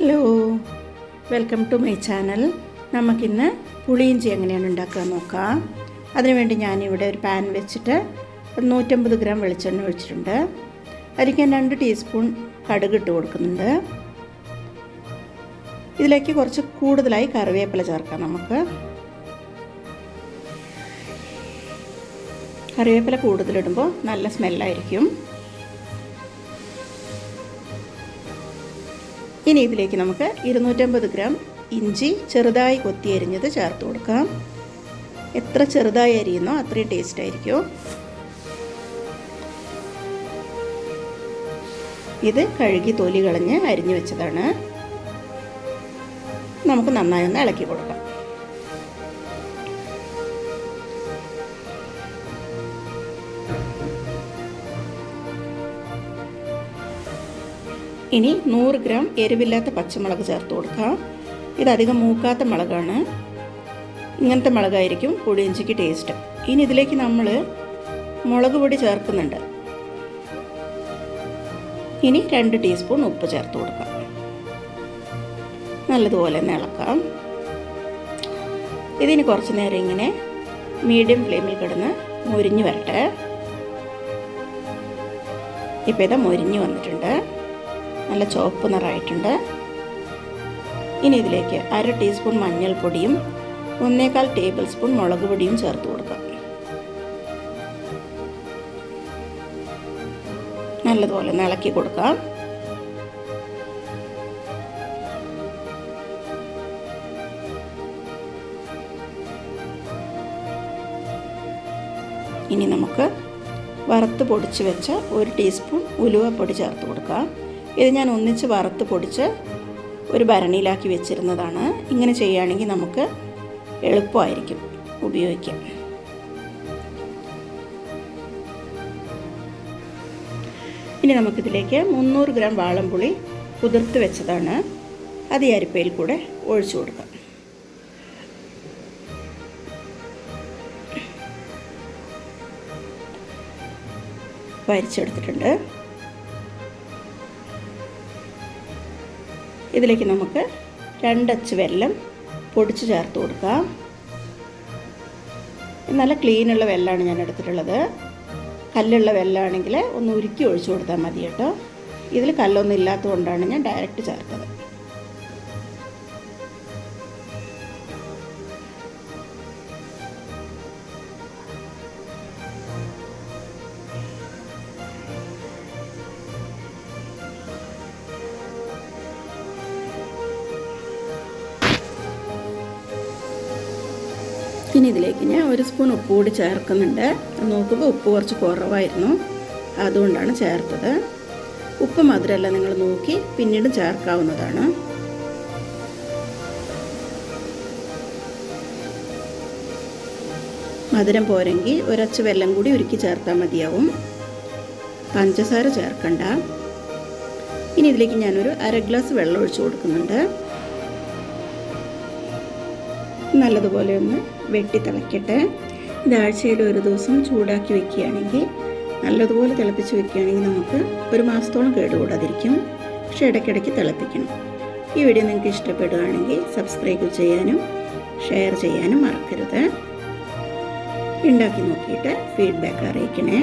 Hello, welcome to my channel. നമുക്കിന്ന് പുളിയിഞ്ചി എങ്ങനെയാണ് ഉണ്ടാക്കുക നോക്കാം. അതിനുവേണ്ടി ഞാനിവിടെ ഒരു പാൻ വെച്ചിട്ട് 150 ഗ്രാം വെളിച്ചെണ്ണ ഒഴിച്ചിട്ടുണ്ട്. അതിലേക്ക് ഞാൻ 2 ടീസ്പൂൺ കടുക് ഇട്ട് കൊടുക്കുന്നുണ്ട്. ഇതിലേക്ക് കുറച്ച് കൂടുതലായി കറിവേപ്പില ചേർക്കാം. നമുക്ക് കറിവേപ്പില കൂടുതലിടുമ്പോൾ നല്ല സ്മെല്ലായിരിക്കും. ഇനി ഇതിലേക്ക് നമുക്ക് 250 ഗ്രാം ഇഞ്ചി ചെറുതായി കൊത്തി അരിഞ്ഞത് ചേർത്ത് കൊടുക്കാം. എത്ര ചെറുതായി അരിയുന്നോ അത്രയും ടേസ്റ്റ് ആയിരിക്കും. ഇത് കഴുകി തൊലി കളഞ്ഞ് അരിഞ്ഞു വെച്ചതാണ്. നമുക്ക് നന്നായി ഒന്ന് ഇളക്കി കൊടുക്കാം. ഇനി 100 ഗ്രാം എരിവില്ലാത്ത പച്ചമുളക് ചേർത്ത് കൊടുക്കാം. ഇതധികം മൂക്കാത്ത മുളകാണ്. ഇങ്ങനത്തെ മുളകായിരിക്കും പുളിയിഞ്ചിക്ക് ടേസ്റ്റ്. ഇനി ഇതിലേക്ക് നമ്മൾ മുളക് പൊടി ചേർക്കുന്നുണ്ട്. ഇനി 2 ടീസ്പൂൺ ഉപ്പ് ചേർത്ത് കൊടുക്കാം. നല്ലതുപോലെ ഒന്ന് ഇളക്കാം. ഇതിന് കുറച്ച് നേരം ഇങ്ങനെ മീഡിയം ഫ്ലെയിമിൽ കിടന്ന് മൊരിഞ്ഞ് വരട്ടെ. ഇപ്പോൾ ഇത് മൊരിഞ്ഞ് വന്നിട്ടുണ്ട്. നല്ല ചുവപ്പ് നിറമായിട്ടുണ്ട്. ഇനി ഇതിലേക്ക് 1/2 ടീസ്പൂൺ മഞ്ഞൾപ്പൊടിയും 1/4 ടേബിൾ സ്പൂൺ മുളക് പൊടിയും ചേർത്ത് കൊടുക്കാം. നല്ലതുപോലെ ഇളക്കി കൊടുക്കാം. ഇനി നമുക്ക് വറുത്ത് പൊടിച്ച് വെച്ച 1 ടീസ്പൂൺ ഉലുവപ്പൊടി ചേർത്ത് കൊടുക്കാം. ഇത് ഞാൻ ഒന്നിച്ച് വറുത്ത് പൊടിച്ച് ഒരു ഭരണിയിലാക്കി വെച്ചിരുന്നതാണ്. ഇങ്ങനെ ചെയ്യുകയാണെങ്കിൽ നമുക്ക് എളുപ്പമായിരിക്കും ഉപയോഗിക്കാൻ. ഇനി നമുക്കിതിലേക്ക് 300 ഗ്രാം വാളംപുളി കുതിർത്ത് വെച്ചതാണ്. അത് ഈ അരിപ്പയിൽ കൂടെ ഒഴിച്ചു കൊടുക്കാം. അരിച്ചെടുത്തിട്ടുണ്ട്. ഇതിലേക്ക് നമുക്ക് 2 അച്ച് വെല്ലം പൊടിച്ച് ചേർത്ത് കൊടുക്കാം. നല്ല ക്ലീനുള്ള വെല്ലമാണ് ഞാൻ എടുത്തിട്ടുള്ളത്. കല്ലുള്ള വെല്ലമാണെങ്കിൽ ഒന്ന് ഉരുക്കി ഒഴിച്ചു കൊടുത്താൽ മതി കേട്ടോ. ഇതിൽ കല്ലൊന്നും ഇല്ലാത്തത് കൊണ്ടാണ് ഞാൻ ഡയറക്റ്റ് ചേർത്തത്. ഇനി ഇതിലേക്ക് ഞാൻ 1 സ്പൂൺ ഉപ്പ് കൂടി ചേർക്കുന്നുണ്ട്. നോക്കുമ്പോൾ ഉപ്പ് കുറച്ച് കുറവായിരുന്നു, അതുകൊണ്ടാണ് ചേർത്തത്. ഉപ്പ് മധുരമല്ല, നിങ്ങൾ നോക്കി പിന്നീട് ചേർക്കാവുന്നതാണ്. മധുരം പോരെങ്കിൽ 1 അച്ച് വെല്ലം കൂടി ഉരുക്കി ചേർത്താൽ മതിയാവും. പഞ്ചസാര ചേർക്കണ്ട. ഇനി ഇതിലേക്ക് ഞാനൊരു 1/2 ഗ്ലാസ് വെള്ളം ഒഴിച്ചു കൊടുക്കുന്നുണ്ട്. നല്ലതുപോലെ ഒന്ന് വെട്ടി തിളയ്ക്കട്ടെ. ഇത് ആഴ്ചയിൽ ഒരു ദിവസം ചൂടാക്കി വെക്കുകയാണെങ്കിൽ, നല്ലതുപോലെ തിളപ്പിച്ച് വെക്കുകയാണെങ്കിൽ നമുക്ക് 1 മാസത്തോളം കേടുകൂടാതിരിക്കും. പക്ഷേ ഇടയ്ക്കിടയ്ക്ക് തിളപ്പിക്കണം. ഈ വീഡിയോ നിങ്ങൾക്ക് ഇഷ്ടപ്പെടുകയാണെങ്കിൽ സബ്സ്ക്രൈബ് ചെയ്യാനും ഷെയർ ചെയ്യാനും മറക്കരുത്. ഉണ്ടാക്കി നോക്കിയിട്ട് ഫീഡ്ബാക്ക് അറിയിക്കണേ.